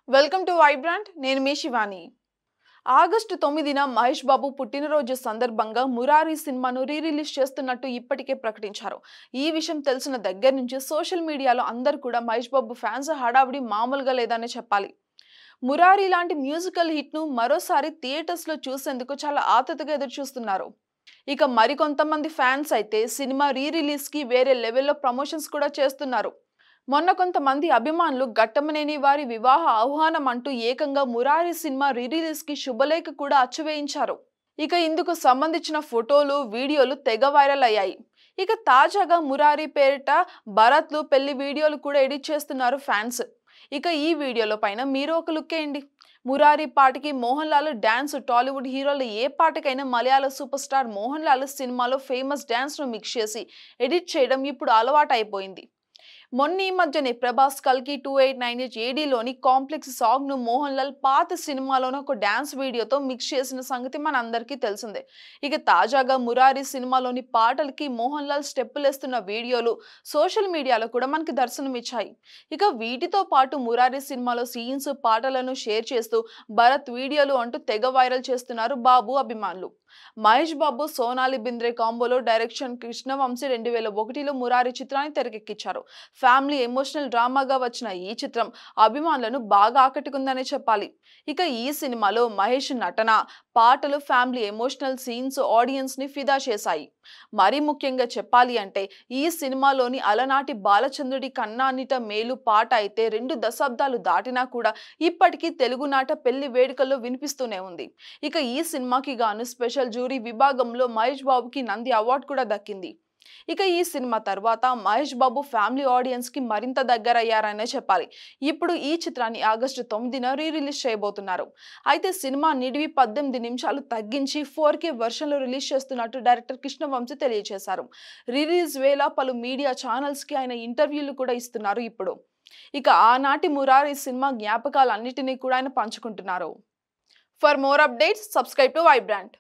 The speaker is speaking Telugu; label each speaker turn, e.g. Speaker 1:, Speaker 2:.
Speaker 1: Welcome to Vibrant. నేను మీ శివాని. ఆగస్టు 9న మహేష్ బాబు పుట్టినరోజు సందర్భంగా మురారి సినిమాను రిలీజ్ చేస్తున్నట్టు ఇప్పటికే ప్రకటించారు. ఈ విషయం తెలిసిన దగ్గర నుంచి సోషల్ మీడియాలో అందరూ కూడా మహేష్ బాబు ఫ్యాన్స్ హడావిడి మామూలుగా లేదనే చెప్పాలి. మురారి లాంటి మ్యూజికల్ హిట్ ను మరోసారి థియేటర్స్ లో చూసేందుకు చాలా ఆతృతగా ఎదురు చూస్తున్నారు. ఇక మరికొంతమంది ఫ్యాన్స్ అయితే సినిమా రిలీజ్ కి వేరే లెవెల్లో ప్రమోషన్స్ కూడా చేస్తున్నారు. మొన్న కొంతమంది అభిమానులు ఘట్టమనేని వారి వివాహ ఆహ్వానం అంటూ ఏకంగా మురారి సినిమా రిలీజ్ కి శుభలేఖ కూడా అచ్చువేయించారు. ఇక ఇందుకు సంబంధించిన ఫోటోలు వీడియోలు తెగ వైరల్ అయ్యాయి. ఇక తాజాగా మురారి పేరిట భరత్లు పెళ్లి వీడియోలు కూడా ఎడిట్ చేస్తున్నారు ఫ్యాన్స్. ఇక ఈ వీడియోల పైన మీరు ఒక లుక్ వేయండి. మురారి పాటకి మోహన్ లాల్ డాన్స్. టాలీవుడ్ హీరోలు ఏ పాటకైనా మలయాళ సూపర్ స్టార్ మోహన్ లాల్ సినిమాలో ఫేమస్ డాన్స్ ను మిక్స్ చేసి ఎడిట్ చేయడం ఇప్పుడు అలవాటు అయిపోయింది. మొన్న ఈ మధ్యనే ప్రభాస్ కల్కి 2898 ఏడీలోని కాంప్లెక్స్ సాంగ్ ను మోహన్ లాల్ పాత సినిమాలోని ఒక డాన్స్ వీడియోతో మిక్స్ చేసిన సంగతి మనందరికీ తెలిసిందే. ఇక తాజాగా మురారి సినిమాలోని పాటలకి మోహన్ లాల్ స్టెప్పులేస్తున్న వీడియోలు సోషల్ మీడియాలో కూడా మనకి దర్శనమిచ్చాయి. ఇక వీటితో పాటు మురారి సినిమాలో సీన్స్ పాటలను షేర్ చేస్తూ భరత్ వీడియోలు అంటూ తెగ వైరల్ చేస్తున్నారు బాబు అభిమానులు. మహేష్ బాబు సోనాలి బింద్రే కాంబోలో డైరెక్షన్ కృష్ణవంశీ 2001లో మురారి చిత్రాన్ని తెరకెక్కించారు. ఫ్యామిలీ ఎమోషనల్ డ్రామాగా వచ్చిన ఈ చిత్రం అభిమానులను బాగా ఆకట్టుకుందనే చెప్పాలి. ఇక ఈ సినిమాలో మహేష్ నటన, పాటలు, ఫ్యామిలీ ఎమోషనల్ సీన్స్ ఆడియన్స్ ని ఫిదా చేశాయి. మరీ ముఖ్యంగా చెప్పాలి అంటే ఈ సినిమాలోని అలనాటి బాలచంద్రుడి కన్నానిట మేలు పాట అయితే 2 దశాబ్దాలు దాటినా కూడా ఇప్పటికీ తెలుగునాట పెళ్లి వేడుకల్లో వినిపిస్తూనే ఉంది. ఇక ఈ సినిమాకి గాను స్పెషల్ జ్యూరీ విభాగంలో మహేష్ బాబుకి నంది అవార్డు కూడా దక్కింది. ఇక ఈ సినిమా తర్వాత మహేష్ బాబు ఫ్యామిలీ ఆడియన్స్ కి మరింత దగ్గరయ్యారనే చెప్పాలి. ఇప్పుడు ఈ చిత్రాన్ని ఆగస్టు 9న రిలీజ్ చేయబోతున్నారు. అయితే సినిమా నిడివి 18 నిమిషాలు తగ్గించి 4K వెర్షన్ లో రిలీజ్ చేస్తున్నట్టు డైరెక్టర్ కృష్ణవంశీ తెలియజేశారు. రిలీజ్ వేళ పలు మీడియా ఛానల్స్ కి ఆయన ఇంటర్వ్యూలు కూడా ఇస్తున్నారు ఇప్పుడు. ఇక ఆనాటి మురారి సినిమా జ్ఞాపకాలన్నిటినీ కూడా ఆయన పంచుకుంటున్నారు. For more updates, subscribe to Vibrant.